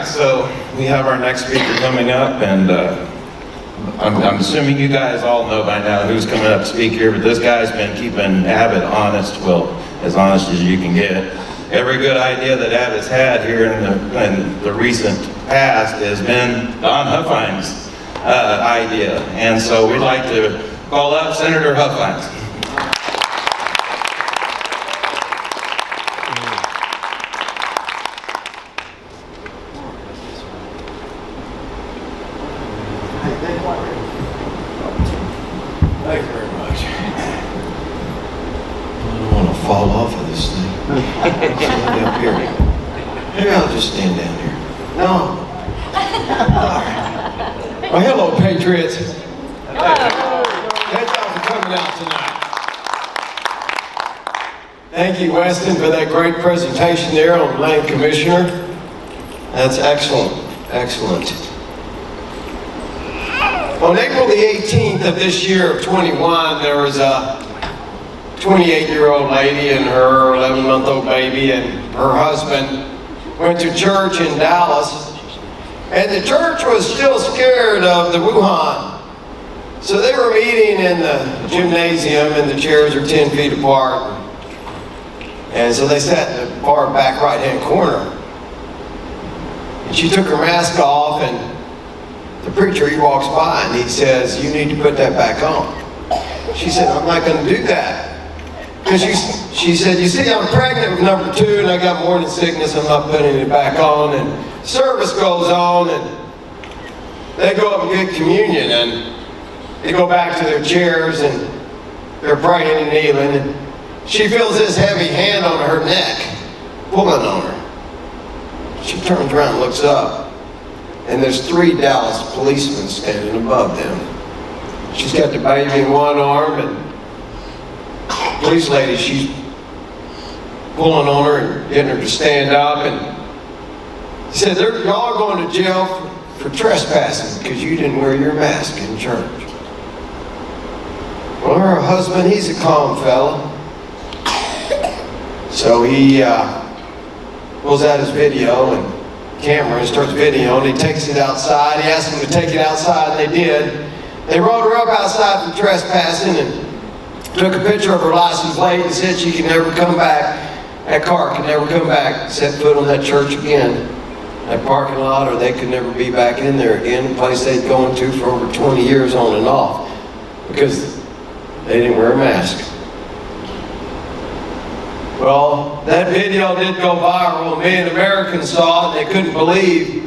so we have our next speaker coming up, and I'm assuming you guys all know by now who's coming up to speak here, but this guy's been keeping Abbott honest, well, as honest as you can get. Every good idea that Abbott's had here in the recent past has been Don Huffines' idea, and so we'd like to call up Senator Huffines. Thank you very much. I don't want to fall off of this thing. Stand up here. Maybe I'll just stand down here. No. All right. Well, hello, Patriots. Hello. Thank y'all for coming out tonight. Thank you, Weston, for that great presentation there on Land Commissioner. That's excellent. Excellent. On April the 18th of this year of 21, there was a 28-year-old lady and her 11-month-old baby and her husband went to church in Dallas, and the church was still scared of the Wuhan. So they were meeting in the gymnasium, and the chairs are 10 feet apart. And so they sat in the far back right-hand corner. And she took her mask off, and the preacher, he walks by and he says, "You need to put that back on." She said, "I'm not going to do that." Because she said, "You see, I'm pregnant with number 2 and I got morning sickness. I'm not putting it back on." And service goes on and they go up and get communion and they go back to their chairs and they're praying and kneeling. And she feels this heavy hand on her neck, pulling on her. She turns around and looks up. And there's 3 Dallas policemen standing above them. She's got the baby in one arm, and the police lady, she's pulling on her and getting her to stand up. And she said, "Y'all are going to jail for trespassing because you didn't wear your mask in church." Well, her husband, he's a calm fella. So he pulls out his video and camera and starts videoing. He takes it outside. He asked them to take it outside, and they did. They rolled her up outside for trespassing and took a picture of her license plate and said she could never come back. That car could never come back, set foot on that church again, that parking lot, or they could never be back in there again, the place they'd gone to for over 20 years on and off, because they didn't wear a mask. Well, that video did go viral, and many Americans saw it, and they couldn't believe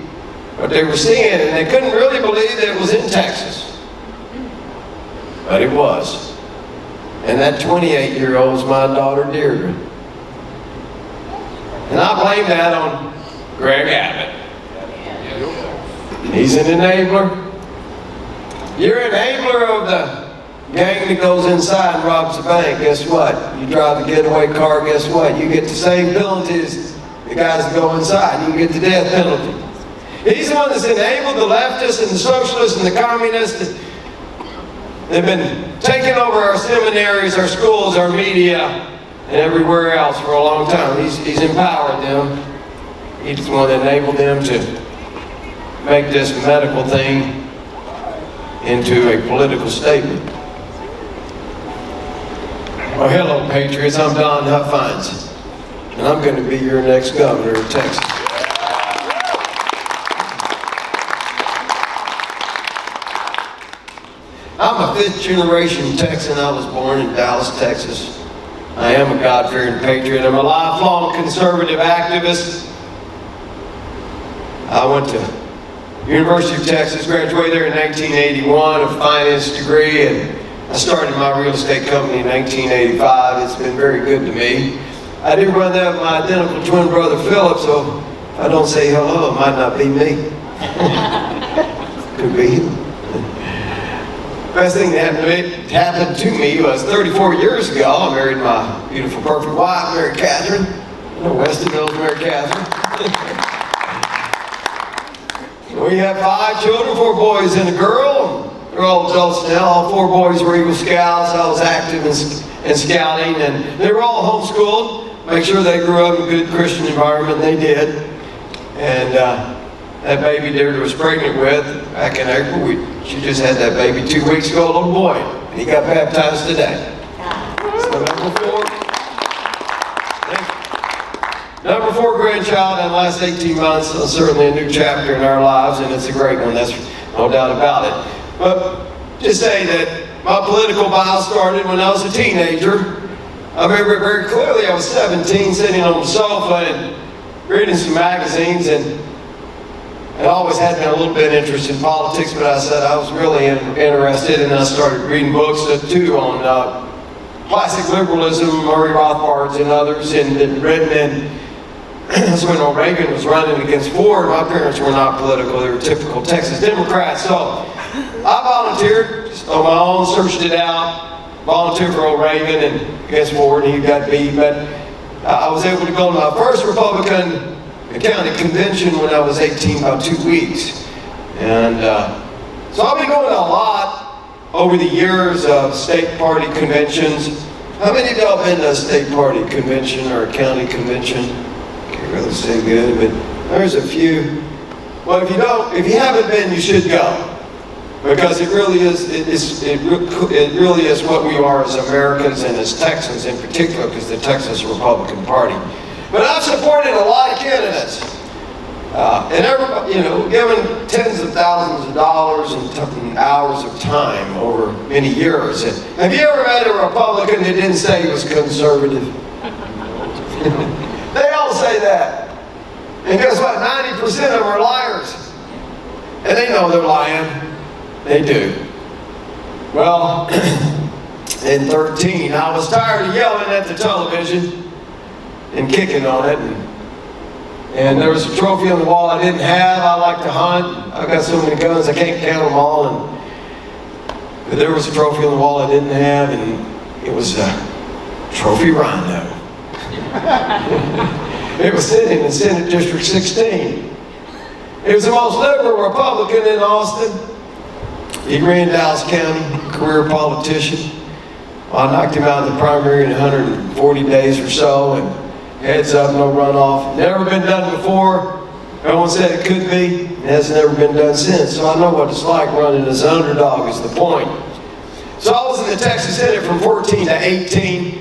what they were seeing, and they couldn't really believe that it was in Texas. But it was. And that 28-year-old is my daughter, Deirdre. And I blame that on Greg Abbott. He's an enabler. You're an enabler of the gang that goes inside and robs the bank. Guess what? You drive the getaway car, guess what? You get the same penalty as the guys that go inside. You get the death penalty. He's the one that's enabled the leftists and the socialists and the communists. They've been taking over our seminaries, our schools, our media, and everywhere else for a long time. He's empowered them. He's the one that enabled them to make this medical thing into a political statement. Well, hello, Patriots. I'm Don Huffines, and I'm going to be your next governor of Texas. I'm a 5th generation Texan. I was born in Dallas, Texas. I am a God-fearing patriot. I'm a lifelong conservative activist. I went to University of Texas, graduated there in 1981, a finance degree, and I started my real estate company in 1985. It's been very good to me. I do run that with my identical twin brother Philip, so if I don't say hello, it might not be me. Could be him. Best thing that happened to me was 34 years ago. I married my beautiful, perfect wife, Mary Catherine. You know, Weston knows Mary Catherine. We have 5 children, 4 boys and a girl. They're all adults now. All 4 boys were Eagle Scouts. I was active in scouting, and they were all homeschooled. Make sure they grew up in a good Christian environment, and they did. And that baby Deirdre was pregnant with back in April. She just had that baby 2 weeks ago, a little boy, and he got baptized today. So number four grandchild in the last 18 months, so certainly a new chapter in our lives, and it's a great one, that's no doubt about it. But just say that my political bio started when I was a teenager. I remember very clearly I was 17, sitting on the sofa and reading some magazines, and I always had been a little bit interested in politics, but I said I was really interested, and I started reading books too on classic liberalism, Murray Rothbard and others, and written in. That's when Reagan was running against Ford. My parents were not political, they were typical Texas Democrats. So I volunteered, just on my own, searched it out, volunteered for old Reagan and against Ford, and he got beat. But I was able to go to my first Republican county convention when I was 18, about 2 weeks. And so I've been going to a lot over the years of state party conventions. How many of y'all been to a state party convention or a county convention? Can't really say good, but there's a few. Well, if you haven't been, you should go. Because it really is what we are as Americans and as Texans in particular, because the Texas Republican Party. But I've supported a lot of candidates, and everybody, given tens of thousands of dollars and hours of time over many years. And have you ever met a Republican that didn't say he was conservative? They all say that. And guess what? 90% of them are liars, and they know they're lying. They do. Well, in 13, I was tired of yelling at the television and kicking on it. And there was a trophy on the wall I didn't have. I like to hunt. I've got so many guns I can't count them all. But there was a trophy on the wall I didn't have, and it was a trophy rondo. It was sitting in Senate District 16. It was the most liberal Republican in Austin. He ran Dallas County, career politician. I knocked him out of the primary in 140 days or so, and heads up, no runoff. Never been done before. Everyone said it could be. It has never been done since. So I know what it's like running as an underdog is the point. So I was in the Texas Senate from 14 to 18.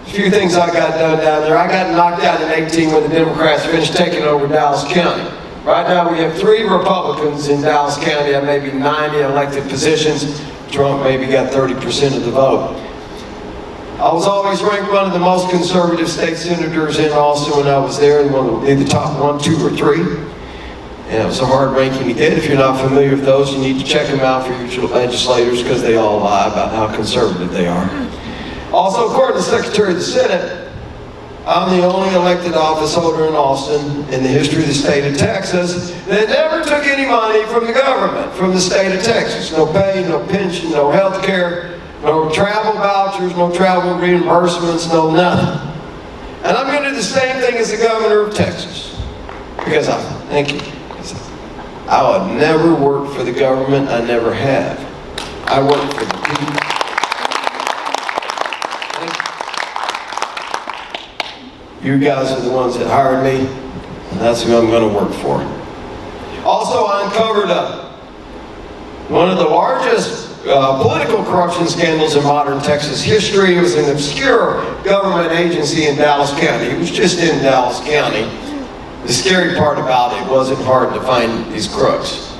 A few things I got done down there. I got knocked out in 18 when the Democrats finished taking over Dallas County. Right now we have 3 Republicans in Dallas County and maybe 90 elected positions. Trump maybe got 30% of the vote. I was always ranked one of the most conservative state senators in Austin when I was there, and one of the top 1, 2, or 3. And it was a hard ranking to get. If you're not familiar with those, you need to check them out for your legislators, because they all lie about how conservative they are. Also, according to the Secretary of the Senate, I'm the only elected office holder in Austin in the history of the state of Texas that never took any money from the government, from the state of Texas. No pay, no pension, no health care, no travel vouchers, no travel reimbursements, no nothing. And I'm going to do the same thing as the governor of Texas. Because I would never work for the government. I never have. I work for the people. You guys are the ones that hired me, and that's who I'm going to work for. Also, I uncovered one of the largest political corruption scandals in modern Texas history. It was an obscure government agency in Dallas County. It was just in Dallas County. The scary part about it wasn't hard to find these crooks.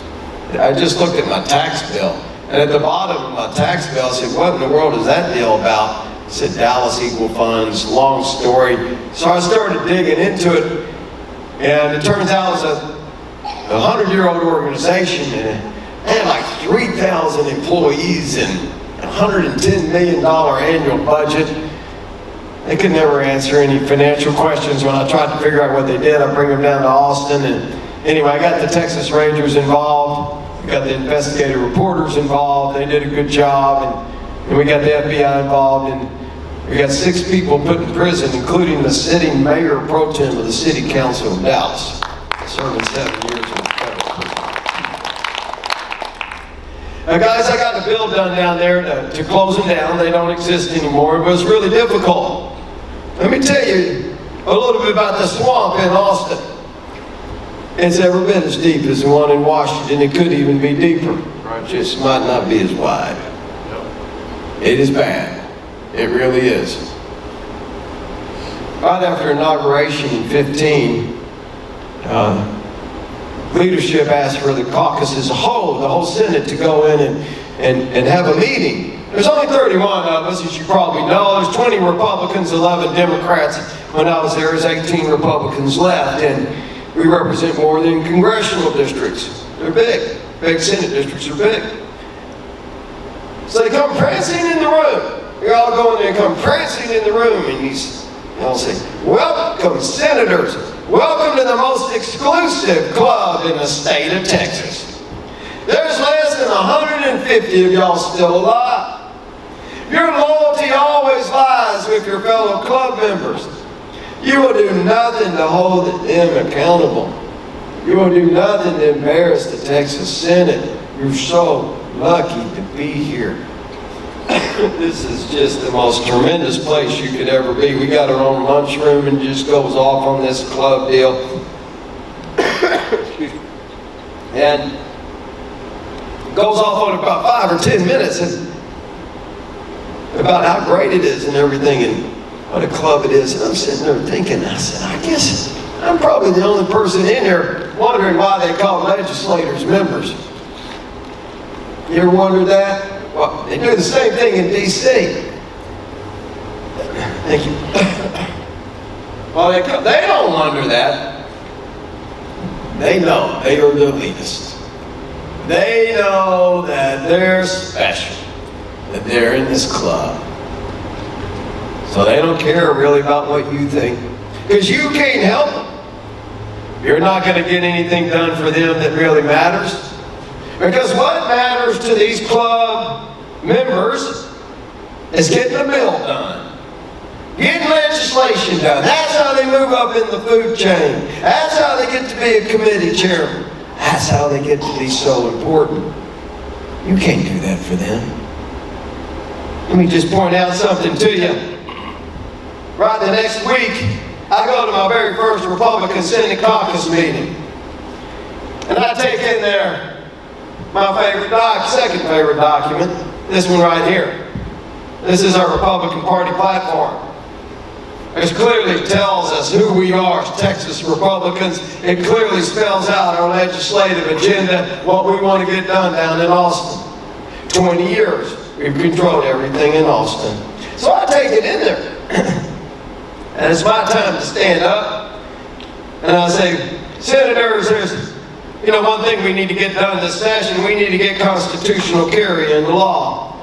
I just looked at my tax bill, and at the bottom of my tax bill, I said, what in the world is that deal about? It said Dallas Equal Funds, long story. So I started digging into it, and it turns out it's a 100-year-old organization, and it had like 3,000 employees and $110 million annual budget. They could never answer any financial questions. When I tried to figure out what they did, I bring them down to Austin, and anyway, I got the Texas Rangers involved, we got the investigative reporters involved. They did a good job, and we got the FBI involved, and we got 6 people put in prison, including the sitting mayor pro tem of the city council of Dallas, serving 7 years in the federal prison. Now guys, I got a bill done down there to close them down. They don't exist anymore. It was really difficult. Let me tell you a little bit about the swamp in Austin. It's every bit as deep as the one in Washington. It could even be deeper. It just might not be as wide. It is bad. It really is. Right after inauguration in 15, leadership asked for the caucus as a whole, the whole Senate, to go in and have a meeting. There's only 31 of us, as you probably know. There's 20 Republicans, 11 Democrats. When I was there, there's 18 Republicans left, and we represent more than congressional districts. They're big. Big Senate districts are big. So they come prancing in the room. We all go in there and come prancing in the room, and they'll say, "Welcome, senators. Welcome to the most exclusive club in the state of Texas. There's less than 150 of y'all still alive. Your loyalty always lies with your fellow club members. You will do nothing to hold them accountable. You will do nothing to embarrass the Texas Senate. You're so lucky to be here." This is just the most tremendous place you could ever be. We got our own lunchroom and just goes off on this club deal. And goes off on about 5 or 10 minutes about how great it is and everything and what a club it is. And I'm sitting there thinking, I said, I guess I'm probably the only person in here wondering why they call legislators members. You ever wondered that? Well, they do the same thing in D.C. Thank you. Well, they don't wonder that. They know they are the elitists. They know that they're special, that they're in this club. So they don't care really about what you think, because you can't help them. You're not going to get anything done for them that really matters. Because what matters to these club members is getting the bill done, getting legislation done. That's how they move up in the food chain. That's how they get to be a committee chairman. That's how they get to be so important. You can't do that for them. Let me just point out something to you. Right the next week, I go to my very first Republican Senate caucus meeting. And I take in there my second favorite document, this one right here. This is our Republican Party platform. It clearly tells us who we are as Texas Republicans. It clearly spells out our legislative agenda, what we want to get done down in Austin. 20 years, we've controlled everything in Austin. So I take it in there. And it's my time to stand up. And I say, Senators, there's one thing we need to get done this session. We need to get constitutional carry in the law.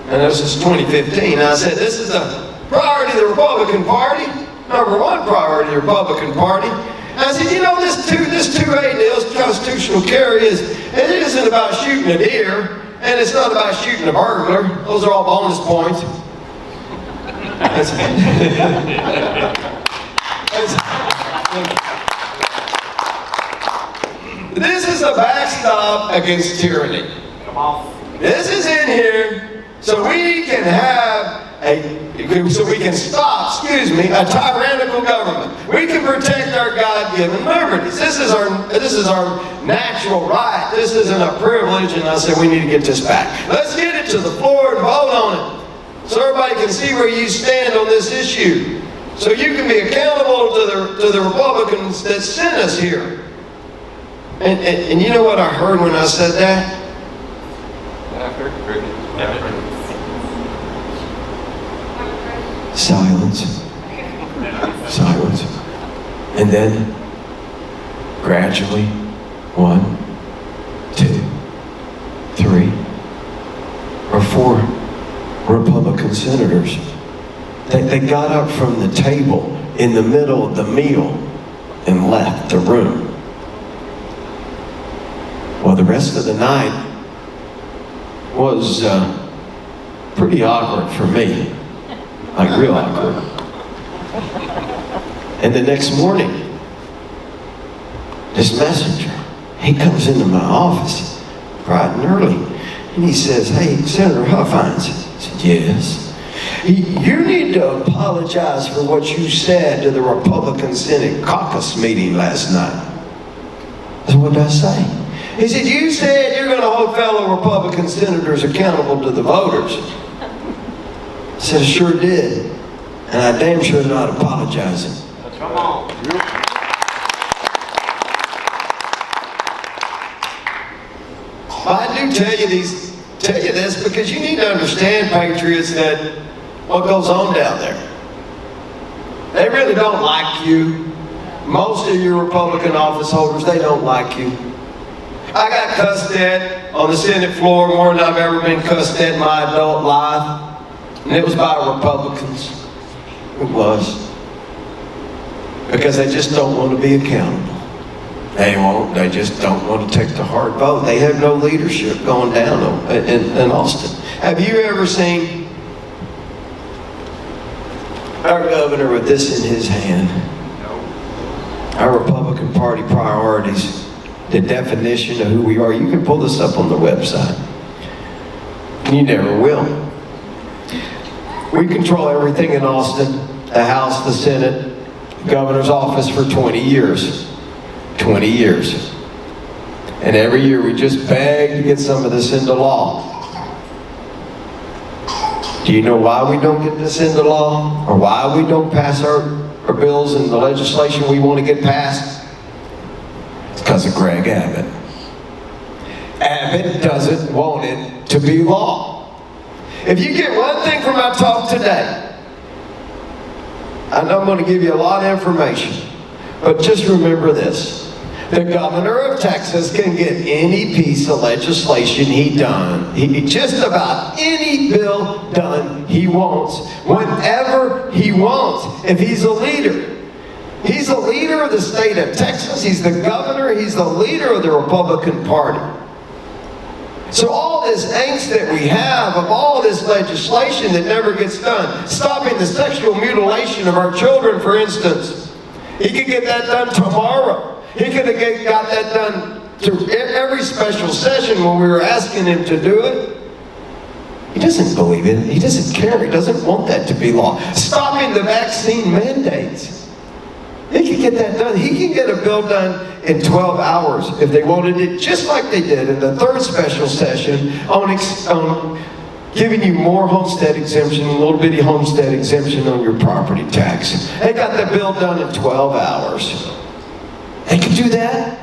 And this is 2015. And I said, this is a priority of the Republican Party. Number one priority of the Republican Party. And I said, this 2A deal, constitutional carry, it isn't about shooting a deer, and it's not about shooting a burglar. Those are all bonus points. This is a backstop against tyranny. Come on. This is in here so we can stop, a tyrannical government. We can protect our God-given liberties. This is our natural right. This isn't a privilege, and I said we need to get this back. Let's get it to the floor and vote on it, so everybody can see where you stand on this issue. So you can be accountable to the Republicans that sent us here. And you know what I heard when I said that? Silence. Silence. And then, gradually, 1, 2, 3, or 4 Republican senators. They got up from the table in the middle of the meal and left the room. Well, the rest of the night was pretty awkward for me, like real awkward. And the next morning, this messenger, he comes into my office bright and early, and he says, "Hey, Senator Huffines." I said, "Yes." "You need to apologize for what you said to the Republican Senate caucus meeting last night." I said, what did I say? He said, you said you're going to hold fellow Republican senators accountable to the voters. I said, I sure did. And I damn sure not apologizing. Come on. But I do tell you this because you need to understand, patriots, that what goes on down there. They really don't like you. Most of your Republican office holders, they don't like you. I got cussed at on the Senate floor more than I've ever been cussed at in my adult life. And it was by Republicans. It was. Because they just don't want to be accountable. They won't. They just don't want to take the hard vote. They have no leadership going down in Austin. Have you ever seen our governor with this in his hand? Our Republican Party priorities, the definition of who we are. You can pull this up on the website. You never will. We control everything in Austin, the House, the Senate, the governor's office for 20 years. 20 years. And every year we just beg to get some of this into law. Do you know why we don't get this into law? Or why we don't pass our bills and the legislation we want to get passed? It's because of Greg Abbott. Abbott doesn't want it to be law. If you get one thing from my talk today, I know I'm going to give you a lot of information, but just remember this. The governor of Texas can get any piece of legislation just about any bill done he wants, whenever he wants, if he's a leader. He's the leader of the state of Texas. He's the governor. He's the leader of the Republican Party. So all this angst that we have of all this legislation that never gets done, stopping the sexual mutilation of our children, for instance, he could get that done tomorrow. He could have got that done to every special session when we were asking him to do it. He doesn't believe it. He doesn't care. He doesn't want that to be law. Stopping the vaccine mandates. He can get that done. He can get a bill done in 12 hours if they wanted it, just like they did in the third special session on giving you more homestead exemption, a little bitty homestead exemption on your property tax. They got the bill done in 12 hours. They could do that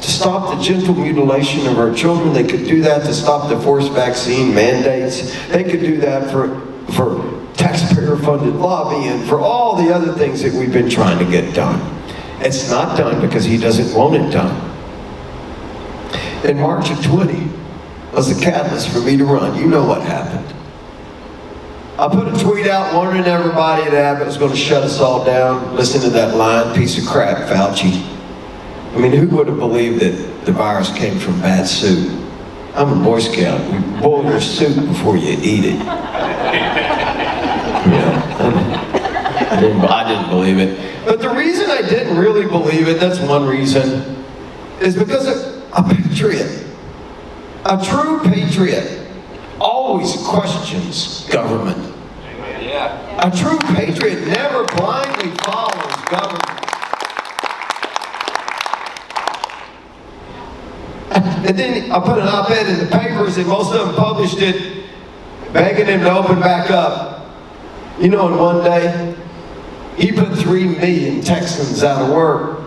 to stop the genital mutilation of our children. They could do that to stop the forced vaccine mandates. They could do that for taxpayer-funded lobbying, for all the other things that we've been trying to get done. It's not done because he doesn't want it done. In March of 20 was the catalyst for me to run. You know what happened. I put a tweet out warning everybody that Abbott was going to shut us all down. Listen to that line, piece of crap, Fauci. I mean, who would have believed that the virus came from bad soup? I'm a Boy Scout. You boil your soup before you eat it. I didn't believe it. But the reason I didn't really believe it, that's one reason, is because a patriot, a true patriot, always questions government. Yeah. A true patriot never blindly follows government. And then I put an op-ed in the papers, and most of them published it, begging him to open back up. You know, in one day, he put 3 million Texans out of work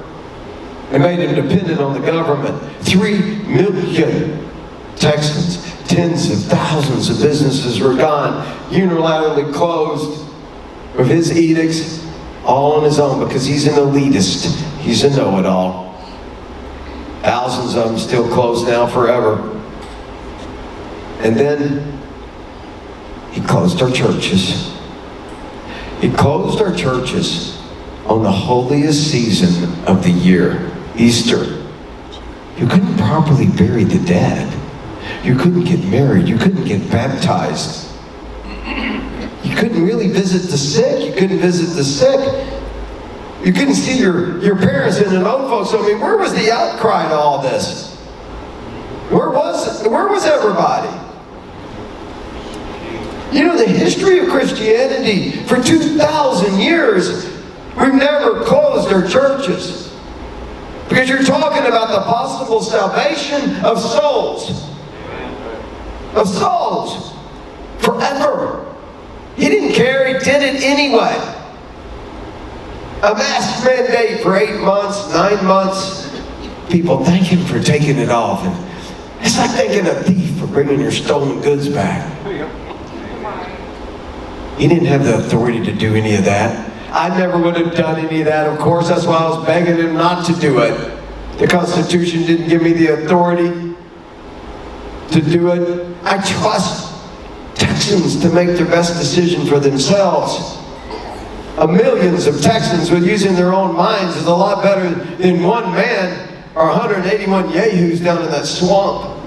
and made them dependent on the government. 3 million Texans. Tens of thousands of businesses were gone, unilaterally closed with his edicts, all on his own, because he's an elitist. He's a know-it-all. Thousands of them still closed now forever. And then he closed our churches. He closed our churches on the holiest season of the year, Easter. You couldn't properly bury the dead. You couldn't get married. You couldn't get baptized. You couldn't really visit the sick. You couldn't visit the sick. You couldn't see your parents and an old folks. I mean, where was the outcry to all this? Where was everybody? You know, the history of Christianity for 2,000 years, we've never closed our churches. Because you're talking about the possible salvation of souls. Of souls. Forever. He didn't care, he did it anyway. A mask mandate for 8 months, 9 months. People thank him for taking it off. And it's like thanking a thief for bringing your stolen goods back. He didn't have the authority to do any of that. I never would have done any of that, of course. That's why I was begging him not to do it. The Constitution didn't give me the authority to do it. I trust Texans to make their best decision for themselves. Millions of Texans with using their own minds is a lot better than one man or 181 yahoos down in that swamp.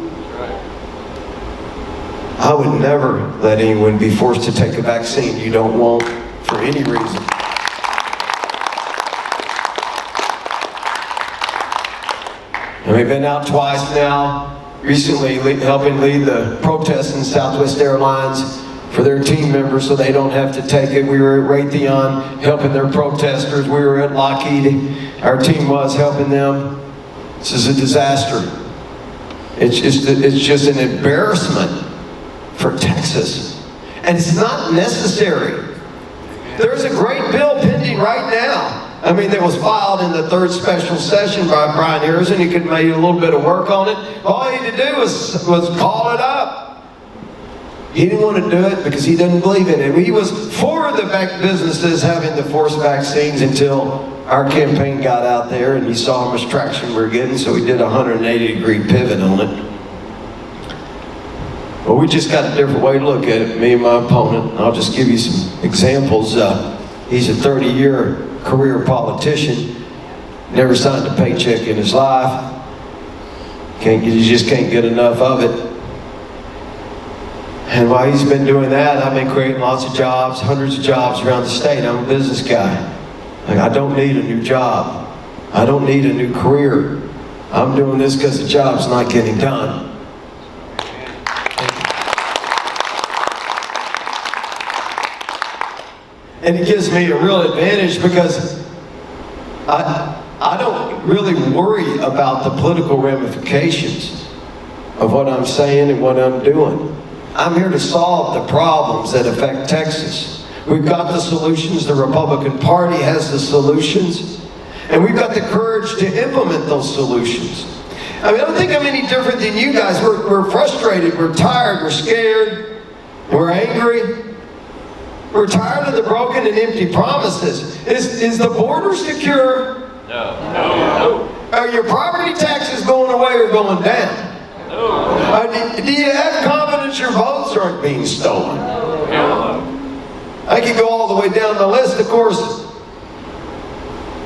I would never let anyone be forced to take a vaccine you don't want for any reason. And we've been out twice now, recently helping lead the protests in Southwest Airlines for their team members so they don't have to take it. We were at Raytheon helping their protesters. We were at Lockheed. Our team was helping them. This is a disaster. It's just an embarrassment for Texas. And it's not necessary. There's a great bill pending right now. I mean, that was filed in the 3rd special session by Brian Harrison. He could make a little bit of work on it. All he had to do was call it up. He didn't want to do it because he didn't believe in it. He was for the businesses having the forced vaccines until our campaign got out there and he saw how much traction we were getting, so he did a 180-degree pivot on it. Well, we just got a different way to look at it, me and my opponent. I'll just give you some examples. He's a 30-year career politician, never signed a paycheck in his life. You just can't get enough of it. And while he's been doing that, I've been creating lots of jobs, hundreds of jobs around the state. I'm a business guy. Like, I don't need a new job. I don't need a new career. I'm doing this because the job's not getting done. And it gives me a real advantage because I don't really worry about the political ramifications of what I'm saying and what I'm doing. I'm here to solve the problems that affect Texas. We've got the solutions. The Republican Party has the solutions. And we've got the courage to implement those solutions. I mean, I don't think I'm any different than you guys. We're frustrated. We're tired. We're scared. We're angry. We're tired of the broken and empty promises. Is the border secure? No. Are your property taxes going away or going down? No. Do you have confidence your votes aren't being stolen? No. I could go all the way down the list, of course.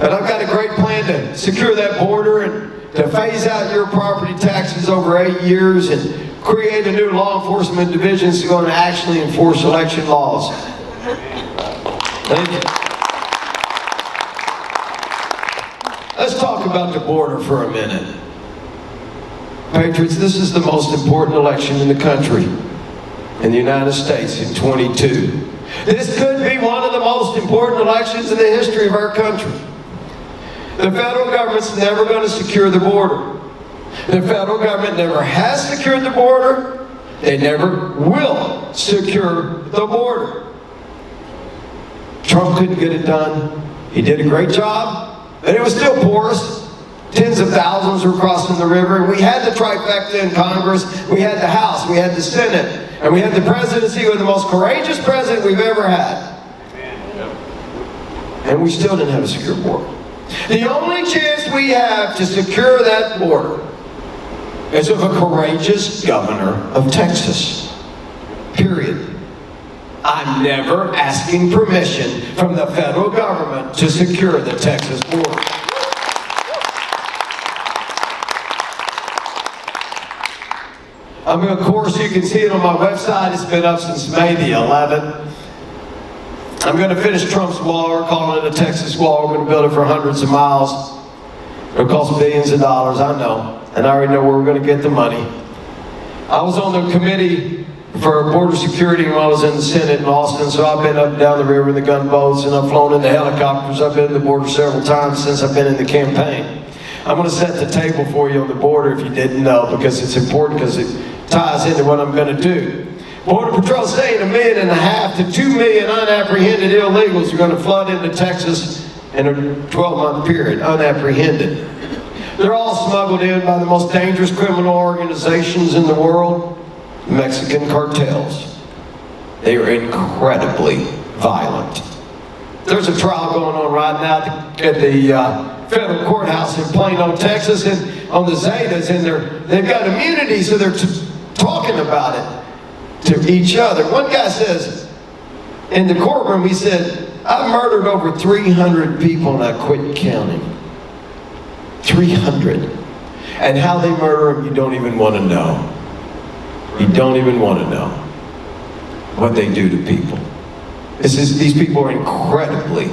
And I've got a great plan to secure that border and to phase out your property taxes over 8 years and create a new law enforcement division to go and actually enforce election laws. Thank you. Let's talk about the border for a minute. Patriots, this is the most important election in the country, in the United States in 22. This could be one of the most important elections in the history of our country. The federal government's never going to secure the border. The federal government never has secured the border. They never will secure the border. Trump couldn't get it done. He did a great job, but it was still porous. Tens of thousands were crossing the river. We had the trifecta in Congress. We had the House. We had the Senate. And we had the presidency with the most courageous president we've ever had. And we still didn't have a secure border. The only chance we have to secure that border is of a courageous governor of Texas. Period. I'm never asking permission from the federal government to secure the Texas border. I mean, of course, you can see it on my website. It's been up since May the 11th. I'm going to finish Trump's wall. We're calling it a Texas wall. We're going to build it for hundreds of miles. It'll cost billions of dollars, I know. And I already know where we're going to get the money. I was on the committee for border security when I was in the Senate in Austin, so I've been up and down the river in the gunboats, and I've flown in the helicopters. I've been in the border several times since I've been in the campaign. I'm going to set the table for you on the border if you didn't know, because it's important, because it ties into what I'm going to do. Border Patrol saying 1.5 million to 2 million unapprehended illegals are going to flood into Texas in a 12-month period, unapprehended. They're all smuggled in by the most dangerous criminal organizations in the world, Mexican cartels. They are incredibly violent. There's a trial going on right now at the federal courthouse in Plano, Texas, and on the Zetas, and they've got immunity, so they're talking about it to each other. One guy says, in the courtroom, he said, I've murdered over 300 people and I quit counting. 300. And how they murder them, you don't even want to know. You don't even want to know what they do to people. These people are incredibly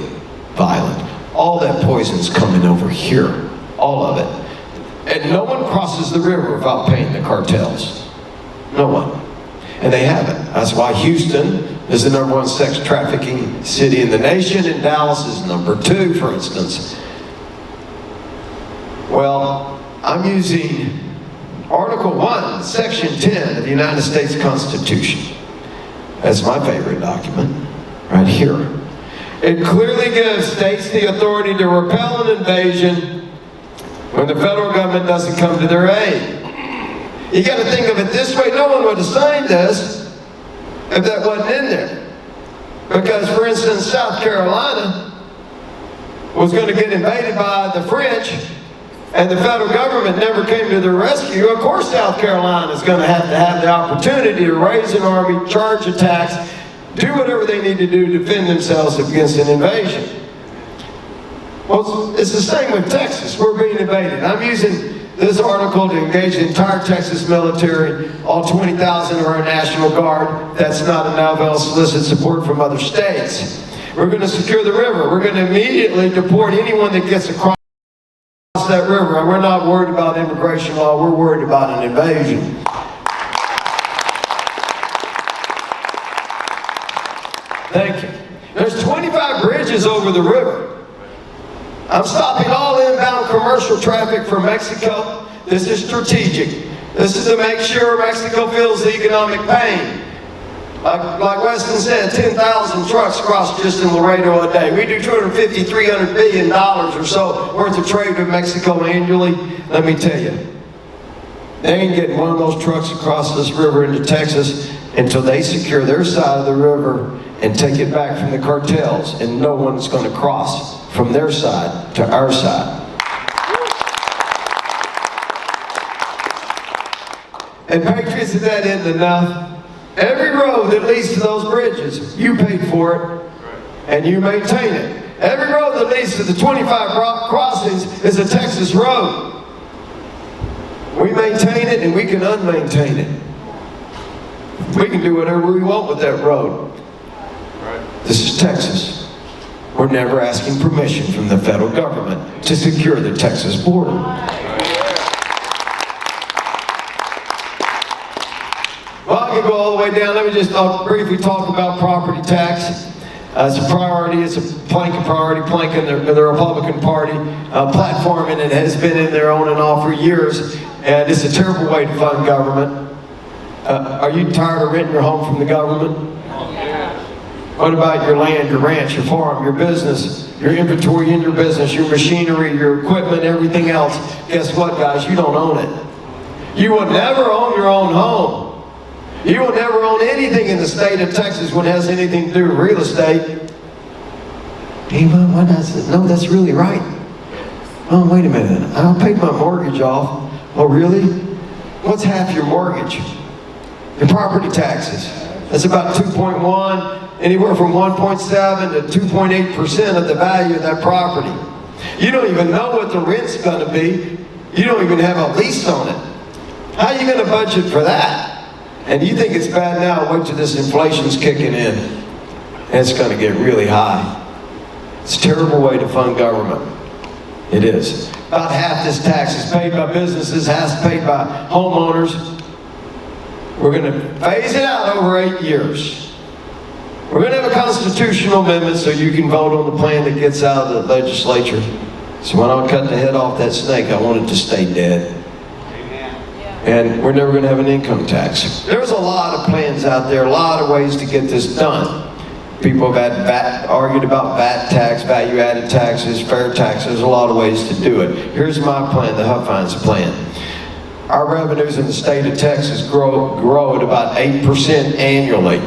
violent. All that poison's coming over here. All of it. And no one crosses the river without paying the cartels. No one. And they haven't. That's why Houston is the #1 sex trafficking city in the nation, and Dallas is #2, for instance. Well, I'm using Article 1, Section 10 of the United States Constitution. That's my favorite document, right here. It clearly gives states the authority to repel an invasion when the federal government doesn't come to their aid. You got to think of it this way: no one would have signed this if that wasn't in there. Because, for instance, South Carolina was going to get invaded by the French, and the federal government never came to their rescue. Of course, South Carolina is going to have the opportunity to raise an army, charge attacks, do whatever they need to do to defend themselves against an invasion. Well, it's the same with Texas. We're being invaded. I'm using this article to engage the entire Texas military, all 20,000 of our National Guard. That's not enough. I'll solicit support from other states. We're going to secure the river. We're going to immediately deport anyone that gets across that river. We're not worried about immigration law. We're worried about an invasion. Thank you. There's 25 bridges over the river. I'm stopping all inbound commercial traffic from Mexico. This is strategic. This is to make sure Mexico feels the economic pain. Like Weston said, 10,000 trucks cross just in Laredo a day. We do $250, $300 billion or so worth of trade with Mexico annually. Let me tell you, they ain't getting one of those trucks across this river into Texas until they secure their side of the river and take it back from the cartels, and no one's going to cross from their side to our side. And Patriots, if that isn't enough, every road that leads to those bridges, you paid for it, and you maintain it. Every road that leads to the 25 crossings is a Texas road. We maintain it, and we can unmaintain it. We can do whatever we want with that road. This is Texas. We're never asking permission from the federal government to secure the Texas border. Well, I could go all the way down. Let me just briefly talk about property tax. It's a priority. It's a priority plank in the Republican Party platform, and it has been in there on and off for years. And it's a terrible way to fund government. Are you tired of renting your home from the government? What about your land, your ranch, your farm, your business, your inventory in your business, your machinery, your equipment, everything else? Guess what, guys? You don't own it. You will never own your own home. You will never own anything in the state of Texas when it has anything to do with real estate. Hey, why not? No, that's really right. Oh, wait a minute. I paid my mortgage off. Oh, really? What's half your mortgage? Your property taxes. That's about 2.1. Anywhere from 1.7 to 2.8% of the value of that property. You don't even know what the rent's going to be. You don't even have a lease on it. How are you going to budget for that? And you think it's bad now, wait till this inflation's kicking in. And it's going to get really high. It's a terrible way to fund government. It is. About half this tax is paid by businesses, half paid by homeowners. We're going to phase it out over 8 years. We're going to have a constitutional amendment so you can vote on the plan that gets out of the legislature. So when I cut the head off that snake, I want it to stay dead. And we're never going to have an income tax. There's a lot of plans out there, a lot of ways to get this done. People have argued about VAT tax, value-added taxes, fair taxes. There's a lot of ways to do it. Here's my plan, the Huffines plan. Our revenues in the state of Texas grow at about 8% annually.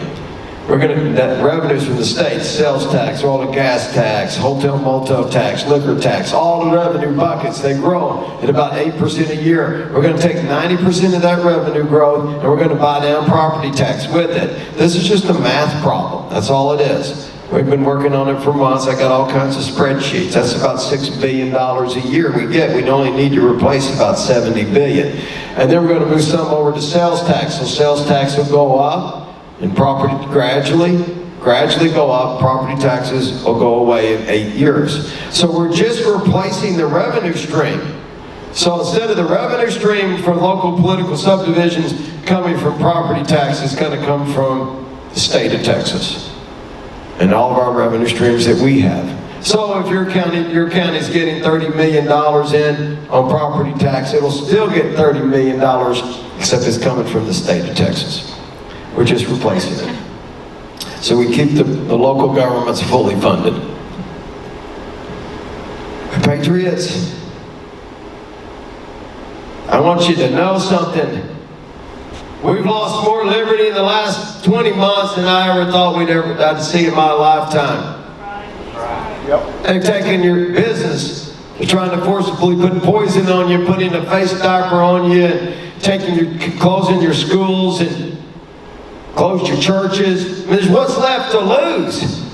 That revenues from the state, sales tax, oil and gas tax, hotel motel tax, liquor tax, all the revenue buckets, they grow at about 8% a year. We're going to take 90% of that revenue growth and we're going to buy down property tax with it. This is just a math problem. That's all it is. We've been working on it for months. I got all kinds of spreadsheets. That's about $6 billion a year we get. We only need to replace about $70 billion. And then we're going to move some over to sales tax. So sales tax will go up. And property gradually go up. Property taxes will go away in 8 years. So we're just replacing the revenue stream. So instead of the revenue stream from local political subdivisions coming from property tax, it's going to come from the state of Texas and all of our revenue streams that we have. So if your county's getting $30 million in on property tax, it'll still get $30 million, except it's coming from the state of Texas. We're just replacing it. So we keep the local governments fully funded. Patriots, I want you to know something. We've lost more liberty in the last 20 months than I ever thought I'd see in my lifetime. Yep. They've taken your business. They're trying to forcibly put poison on you, putting a face diaper on you, and closing your schools, and closed your churches. There's what's left to lose.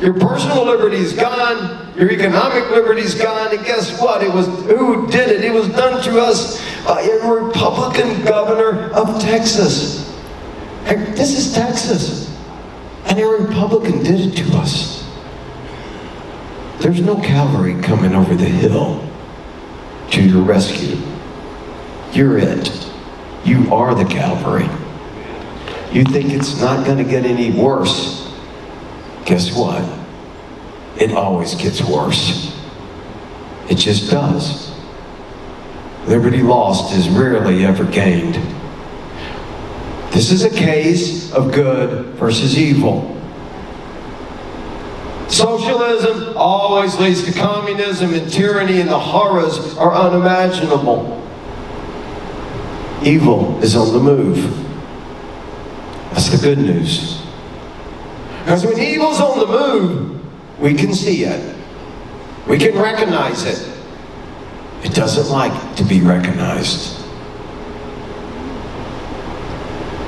Your personal liberty is gone. Your economic liberty is gone. And guess what? Who did it? It was done to us by a Republican governor of Texas. And this is Texas. And a Republican did it to us. There's no cavalry coming over the hill to your rescue. You're it. You are the cavalry. You think it's not going to get any worse. Guess what? It always gets worse. It just does. Liberty lost is rarely ever gained. This is a case of good versus evil. Socialism always leads to communism and tyranny, and the horrors are unimaginable. Evil is on the move. That's the good news. Because when evil's on the move, we can see it. We can recognize it. It doesn't like to be recognized.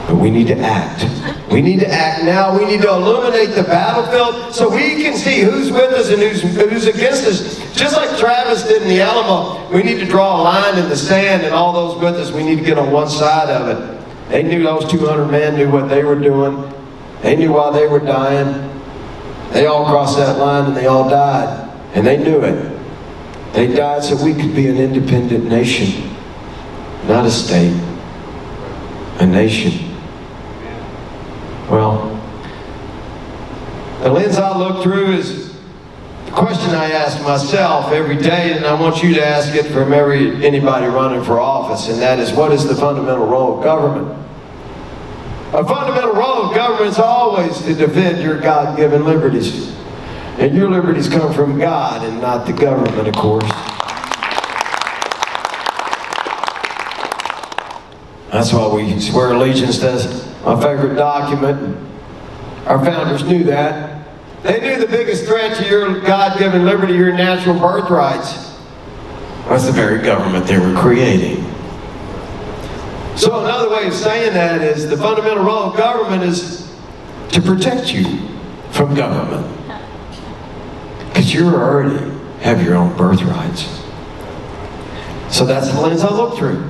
But we need to act. We need to act now. We need to illuminate the battlefield so we can see who's with us and who's against us. Just like Travis did in the Alamo, we need to draw a line in the sand, and all those with us, we need to get on one side of it. They knew those 200 men knew what they were doing. They knew why they were dying. They all crossed that line and they all died. And they knew it. They died so we could be an independent nation. Not a state. A nation. Well, the lens I look through is the question I ask myself every day, and I want you to ask it from anybody running for office, and that is, what is the fundamental role of government? A fundamental role of government is always to defend your God-given liberties. And your liberties come from God and not the government, of course. That's why we swear allegiance to my favorite document. Our founders knew that. They knew the biggest threat to your God-given liberty, your natural birthrights, was the very government they were creating. So another way of saying that is the fundamental role of government is to protect you from government. Because you already have your own birthrights. So that's the lens I look through.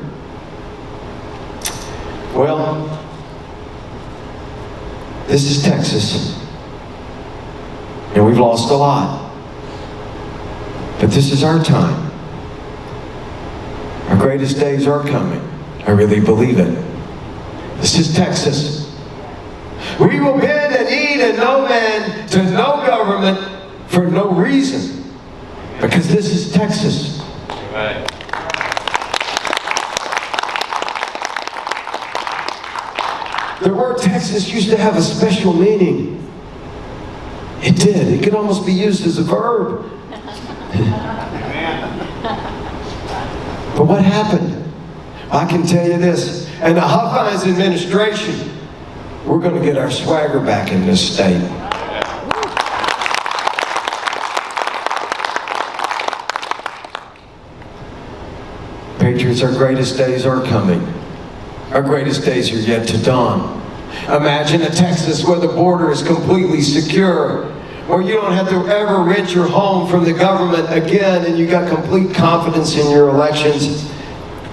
Well, this is Texas. And we've lost a lot. But this is our time. Our greatest days are coming. I really believe it. This is Texas. We will bend and eat and no man to no government for no reason. Because this is Texas. Right. The word Texas used to have a special meaning. It did. It could almost be used as a verb. But what happened? I can tell you this. And the Huffines administration, we're going to get our swagger back in this state. Patriots, our greatest days are coming. Our greatest days are yet to dawn. Imagine a Texas where the border is completely secure, where you don't have to ever rent your home from the government again, and you got complete confidence in your elections,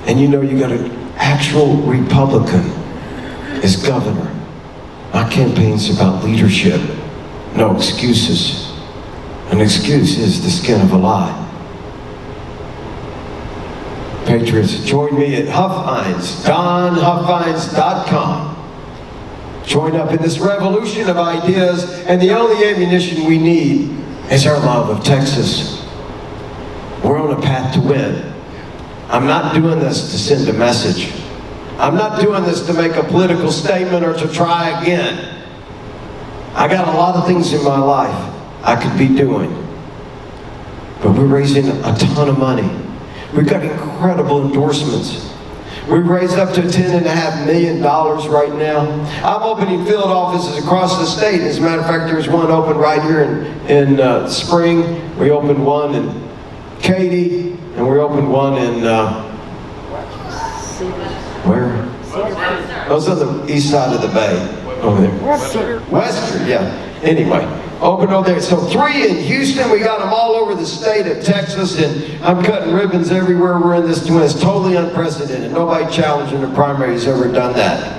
and you know you got an actual Republican as governor. My campaign's about leadership, no excuses. An excuse is the skin of a lie. Patriots, join me at Huffines, DonHuffines.com. Join up in this revolution of ideas, and the only ammunition we need is our love of Texas. We're on a path to win. I'm not doing this to send a message. I'm not doing this to make a political statement or to try again. I got a lot of things in my life I could be doing. But we're raising a ton of money. We've got incredible endorsements. We've raised up to $10.5 million right now. I'm opening field offices across the state. As a matter of fact, there's one open right here in Spring. We opened one in Katy, and we opened one in, where? Those are the east side of the bay, over there. Western, yeah. Anyway, open over there. So 3 in Houston. We got them all over the state of Texas, and I'm cutting ribbons everywhere we're in this doing. It's totally unprecedented. Nobody challenging the primary has ever done that.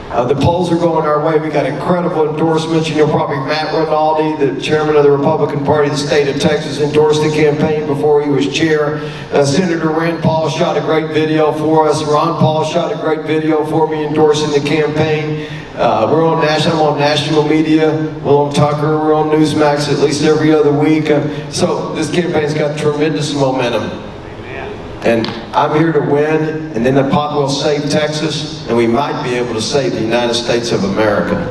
The polls are going our way. We got incredible endorsements. You know, probably Matt Rinaldi, the chairman of the Republican Party of the state of Texas, endorsed the campaign before he was chair. Senator Rand Paul shot a great video for us. Ron Paul shot a great video for me endorsing the campaign. I'm on national media. We're on Tucker. We're on Newsmax at least every other week. So this campaign's got tremendous momentum. And I'm here to win, and then the pot will save Texas, and we might be able to save the United States of America.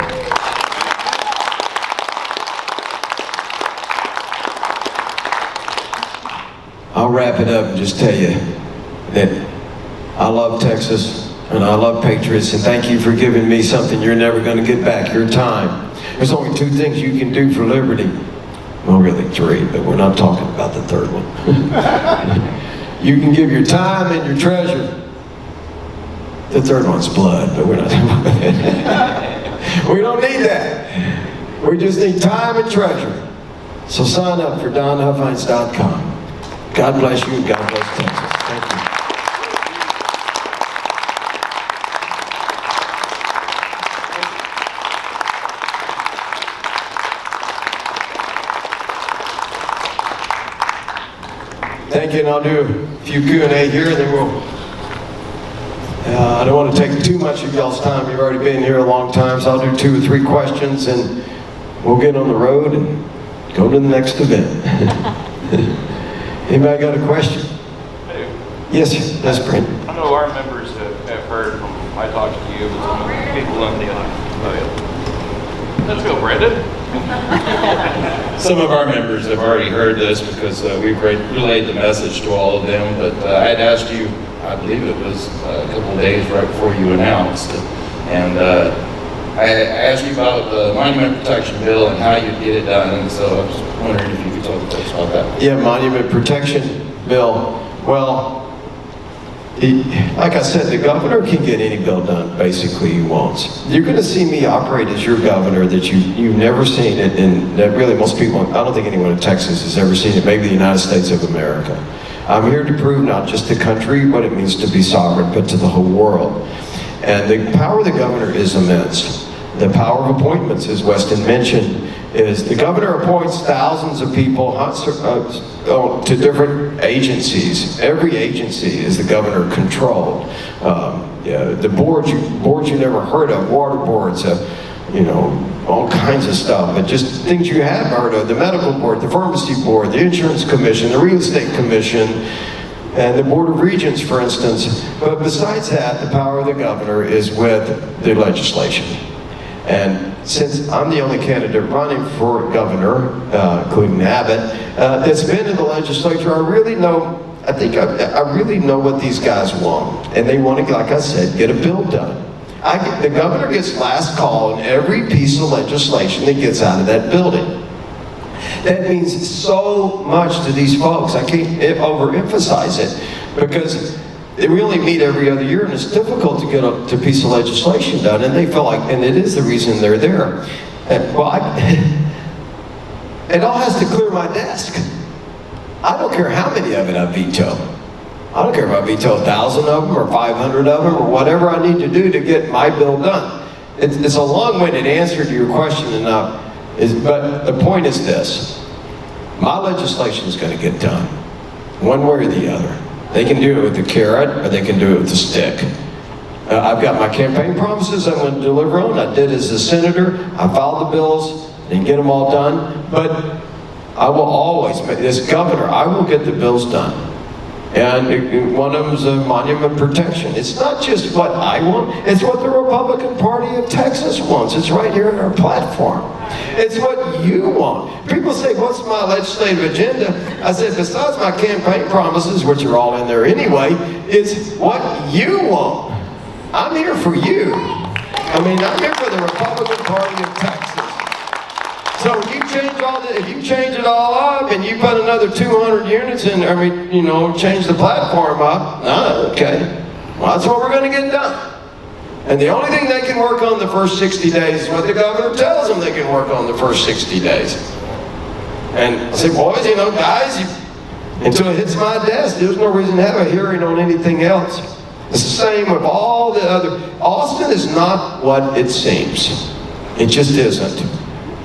I'll wrap it up and just tell you that I love Texas, and I love Patriots, and thank you for giving me something you're never going to get back, your time. There's only 2 things you can do for liberty. Well, really 3, but we're not talking about the 3rd one. You can give your time and your treasure. The 3rd one's blood, but we're not talking about that. We don't need that. We just need time and treasure. So sign up for DonHuffines.com. God bless you, and God bless Texas. Thank you. Thank you, and I'll do a few Q&A here, and then we'll, I don't want to take too much of y'all's time. You've already been here a long time, so I'll do 2 or 3 questions, and we'll get on the road and go to the next event. Anybody got a question? I do. Yes, sir. That's Brent. I know our members have heard from, I talked to you, but some of the people on the other. Let's go, Brandon. Some of our members have already heard this because we've relayed the message to all of them, but I had asked you, I believe it was a couple of days right before you announced it, and I asked you about the Monument Protection Bill and how you'd get it done, and so I was wondering if you could talk to us about that. Yeah, Monument Protection Bill. Well, like I said, the governor can get any bill done basically he wants. You're going to see me operate as your governor that you've never seen it, and that really most people, I don't think anyone in Texas has ever seen it, maybe the United States of America. I'm here to prove not just the country what it means to be sovereign, but to the whole world. And the power of the governor is immense. The power of appointments, as Weston mentioned, is the governor appoints thousands of people to different agencies. Every agency is the governor controlled. The boards you never heard of, water boards, you know, all kinds of stuff, but just things you have heard of, the medical board, the pharmacy board, the insurance commission, the real estate commission, and the Board of Regents, for instance. But besides that, the power of the governor is with the legislation. And since I'm the only candidate running for governor, including Abbott, that's been in the legislature, I really know what these guys want. And they want to, like I said, get a bill done. The governor gets last call on every piece of legislation that gets out of that building. That means so much to these folks. I can't overemphasize it, because we only meet every other year, and it's difficult to get a piece of legislation done, and they feel like, and it is the reason they're there. It all has to clear my desk. I don't care how many of it I veto. I don't care if I veto 1,000 of them or 500 of them or whatever I need to do to get my bill done. It's a long-winded answer to your question enough. But the point is this: my legislation is going to get done, one way or the other. They can do it with the carrot, or they can do it with the stick. I've got my campaign promises I'm going to deliver on. I did as a senator. I filed the bills, didn't get them all done, but I will always, as governor, I will get the bills done. And one of them is a monument protection. It's not just what I want, it's what the Republican Party of Texas wants. It's right here in our platform. It's what you want. People say, what's my legislative agenda? I said, besides my campaign promises, which are all in there anyway, it's what you want. I'm here for you. I mean, I'm here for the Republican Party of Texas. So if you change it all up and you put another 200 units in, change the platform up, okay. Well, that's what we're going to get done. And the only thing they can work on the first 60 days is what the governor tells them they can work on the first 60 days. And I say, boys, guys, until it hits my desk, there's no reason to have a hearing on anything else. It's the same with all the other. Austin is not what it seems. It just isn't.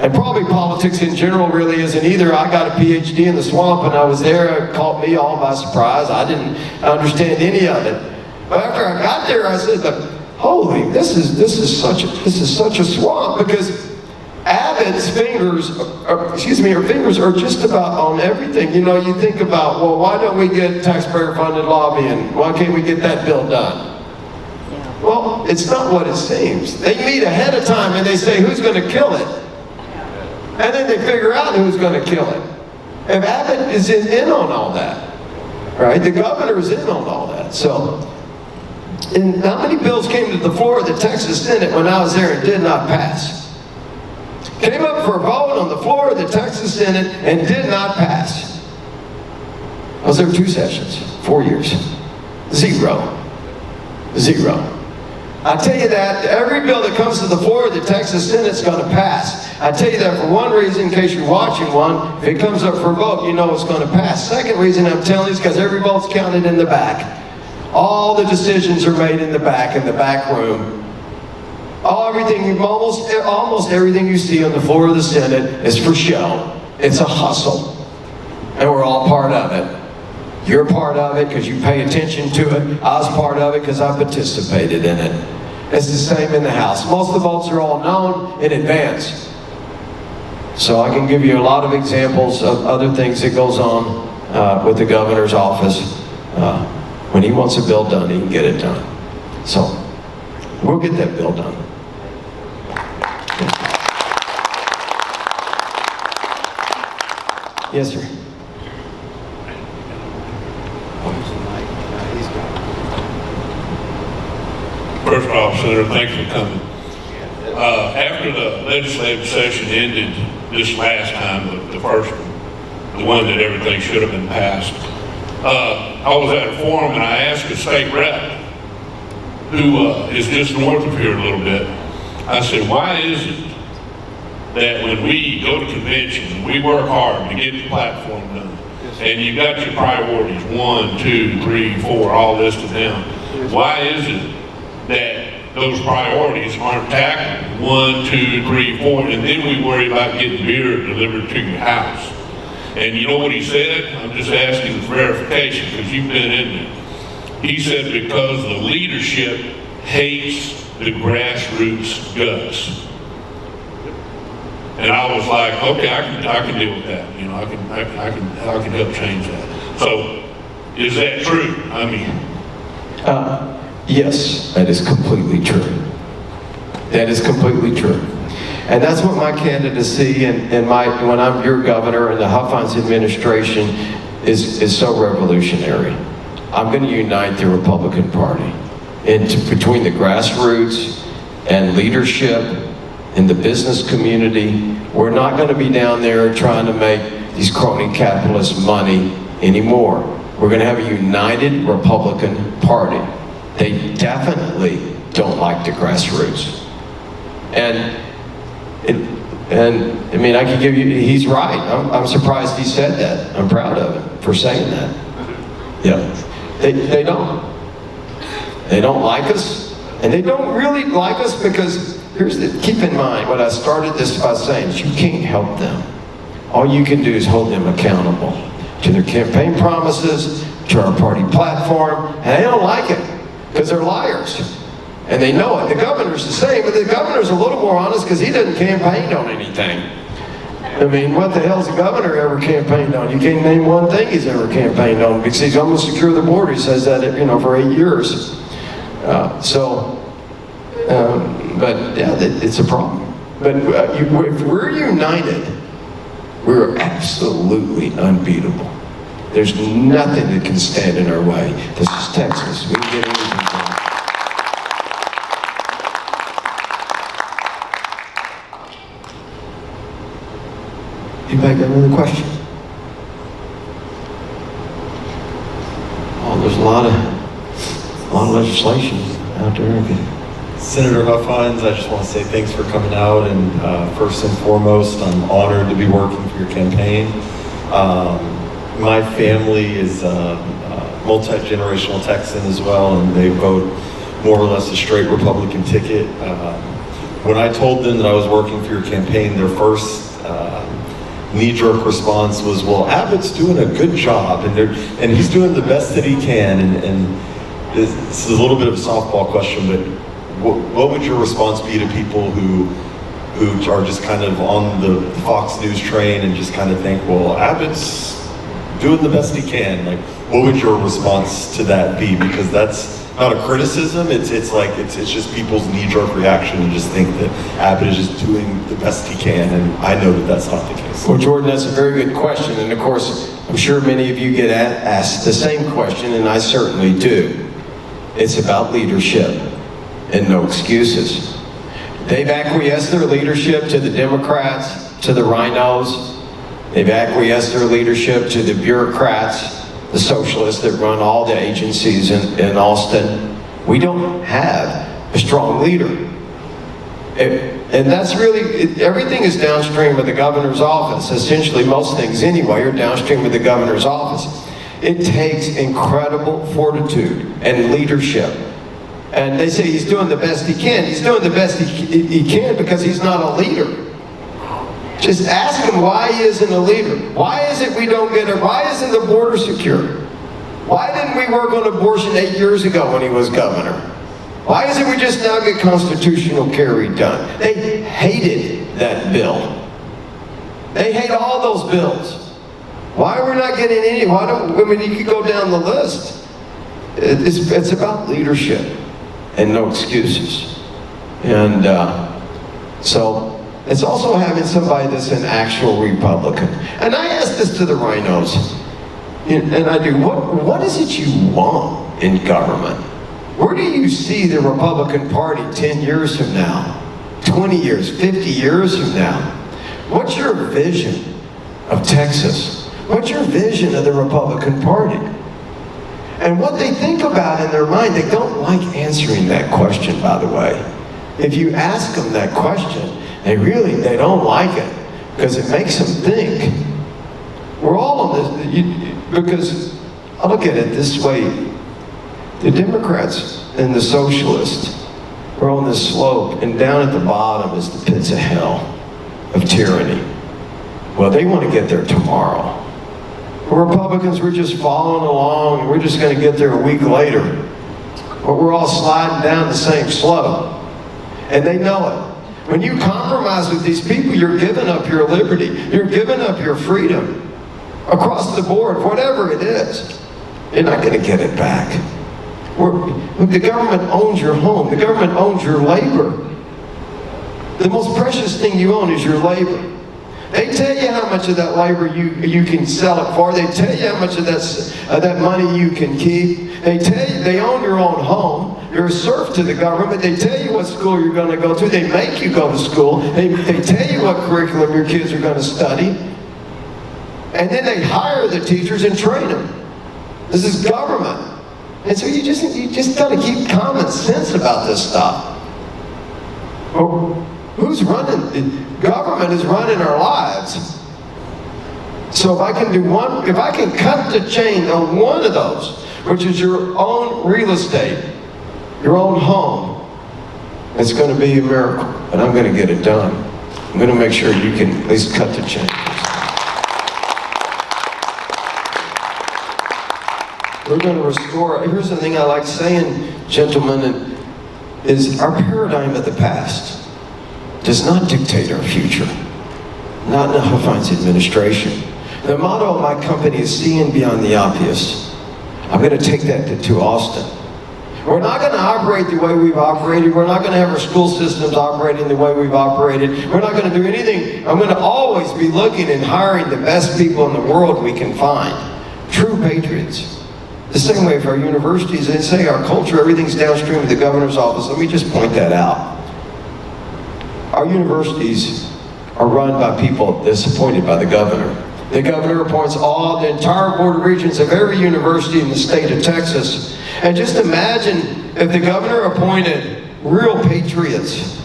And probably politics in general really isn't either. I got a PhD in the swamp and I was there. It caught me all by surprise. I didn't understand any of it. But after I got there, I said, holy, this is such a swamp, because Abbott's fingers are just about on everything. You think about, well, why don't we get taxpayer-funded lobbying? Why can't we get that bill done? Well, it's not what it seems. They meet ahead of time and they say, who's going to kill it? And then they figure out who's going to kill it. If Abbott is in on all that, right? The governor is in on all that. So, and how many bills came to the floor of the Texas Senate when I was there and did not pass? Came up for a vote on the floor of the Texas Senate and did not pass. I was there 2 sessions, 4 years. Zero. I tell you that every bill that comes to the floor of the Texas Senate is going to pass. I tell you that for one reason, in case you're watching one, if it comes up for a vote, you know it's going to pass. Second reason I'm telling you is because every vote's counted in the back. All the decisions are made in the back room. Almost everything you see on the floor of the Senate is for show. It's a hustle. And we're all part of it. You're part of it because you pay attention to it. I was part of it because I participated in it. It's the same in the House. Most of the votes are all known in advance. So I can give you a lot of examples of other things that goes on with the governor's office. When he wants a bill done, he can get it done. So we'll get that bill done. Yes, sir. First off, Senator, thanks for coming. After the legislative session ended this last time, the first one, the one that everything should have been passed, I was at a forum and I asked a state rep who is just north of here a little bit. I said, why is it that when we go to convention, we work hard to get the platform done, and you got your priorities, 1, 2, 3, 4, all listed down. Why is it that those priorities aren't tackled, 1, 2, 3, 4, and then we worry about getting beer delivered to your house? And you know what he said? I'm just asking for verification because you've been in it. He said because the leadership hates the grassroots guts. And I was like, okay, I can deal with that. You know, I can help change that. So, is that true? I mean, Yes, that is completely true. That is completely true. And that's what my candidacy and when I'm your governor and the Huffines administration is so revolutionary. I'm going to unite the Republican Party between the grassroots and leadership in the business community. We're not going to be down there trying to make these crony capitalists money anymore. We're going to have a united Republican Party. They definitely don't like the grassroots. And I mean, I can give you, he's right. I'm surprised he said that. I'm proud of him for saying that. Yeah. They don't. They don't like us. And they don't really like us because, keep in mind, what I started this by saying is you can't help them. All you can do is hold them accountable to their campaign promises, to our party platform, and they don't like it because they're liars. And they know it. The governor's the same, but the governor's a little more honest because he doesn't campaign on anything. I mean, what the hell's the governor ever campaigned on? You can't name one thing he's ever campaigned on because he's almost secure the border. He says that, for 8 years. But yeah, it's a problem. But if we're united, we're absolutely unbeatable. There's nothing that can stand in our way. This is Texas. We can get anything done. Anybody got another question? Oh, there's a lot of legislation out there. Senator Huffines, I just want to say thanks for coming out, and first and foremost, I'm honored to be working for your campaign. My family is a multi-generational Texan as well, and they vote more or less a straight Republican ticket. When I told them that I was working for your campaign, their first knee-jerk response was, well, Abbott's doing a good job, and he's doing the best that he can, and this is a little bit of a softball question, but what would your response be to people who are just kind of on the Fox News train and just kind of think, well, Abbott's doing the best he can? Like, what would your response to that be? Because that's not a criticism, it's just people's knee-jerk reaction to just think that Abbott is just doing the best he can, and I know that that's not the case. Well, Jordan, that's a very good question, and of course, I'm sure many of you get asked the same question, and I certainly do. It's about leadership and no excuses. They've acquiesced their leadership to the Democrats, to the rhinos. They've acquiesced their leadership to the bureaucrats, the socialists that run all the agencies in Austin. We don't have a strong leader. And that's really, everything is downstream of the governor's office. Essentially, most things anyway are downstream of the governor's office. It takes incredible fortitude and leadership. And they say he's doing the best he can. He's doing the best he can because he's not a leader. Just ask him why he isn't a leader. Why is it we don't get it? Why isn't the border secure? Why didn't we work on abortion 8 years ago when he was governor? Why is it we just now get constitutional carry done? They hated that bill. They hate all those bills. Why are we not getting any? You could go down the list. It's about leadership and no excuses. And so it's also having somebody that's an actual Republican. And I ask this to the rhinos, and I do, what is it you want in government? Where do you see the Republican Party 10 years from now, 20 years, 50 years from now? What's your vision of Texas? What's your vision of the Republican Party? And what they think about in their mind, they don't like answering that question, by the way. If you ask them that question, they don't like it because it makes them think. We're all on this, because I look at it this way. The Democrats and the socialists are on this slope, and down at the bottom is the pits of hell of tyranny. Well, they want to get there tomorrow. We're Republicans, we're just following along, and we're just going to get there a week later. But we're all sliding down the same slope. And they know it. When you compromise with these people, you're giving up your liberty. You're giving up your freedom. Across the board, whatever it is, you're not going to get it back. The government owns your home. The government owns your labor. The most precious thing you own is your labor. They tell you how much of that labor you can sell it for. They tell you how much of that money you can keep. They tell you they own your own home. You're a serf to the government. They tell you what school you're going to go to. They make you go to school. They tell you what curriculum your kids are going to study. And then they hire the teachers and train them. This is government. And so you just got to keep common sense about this stuff. Well, who's running? Government is running our lives. So if I can cut the chain on one of those, which is your own real estate, your own home, it's going to be a miracle. And I'm going to get it done. I'm going to make sure you can at least cut the chain. We're going to restore. Here's the thing I like saying, gentlemen, is our paradigm of the past does not dictate our future. Not in the Huffines administration. The motto of my company is seeing beyond the obvious. I'm going to take that to Austin. We're not going to operate the way we've operated. We're not going to have our school systems operating the way we've operated. We're not going to do anything. I'm going to always be looking and hiring the best people in the world we can find. True patriots. The same way for our universities, they say our culture, everything's downstream of the governor's office. Let me just point that out. Our universities are run by people that's appointed by the governor. The governor appoints the entire board of regents of every university in the state of Texas. And just imagine if the governor appointed real patriots,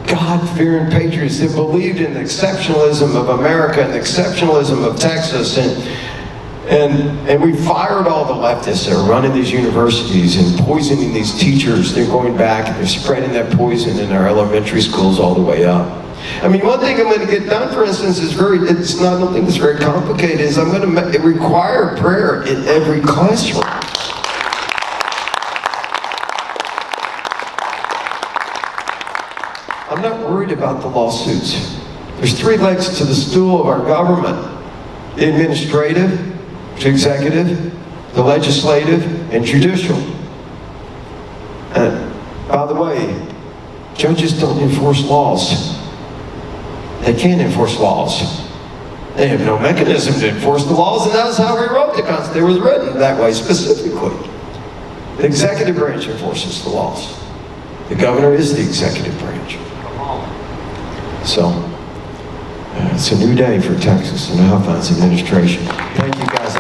God-fearing patriots that believed in the exceptionalism of America and the exceptionalism of Texas. And we fired all the leftists that are running these universities and poisoning these teachers. They're going back and they're spreading that poison in our elementary schools all the way up. I mean, one thing I'm going to get done, for instance, I don't think it's very complicated, is I'm going to require prayer in every classroom. I'm not worried about the lawsuits. There's three legs to the stool of our government. The administrative, the executive, the legislative, and judicial. And by the way, judges don't enforce laws. They can't enforce laws. They have no mechanism to enforce the laws, and that's how we wrote the Constitution. It was written that way specifically. The executive branch enforces the laws. The governor is the executive branch. So, it's a new day for Texas and the Huffines administration. Thank you guys.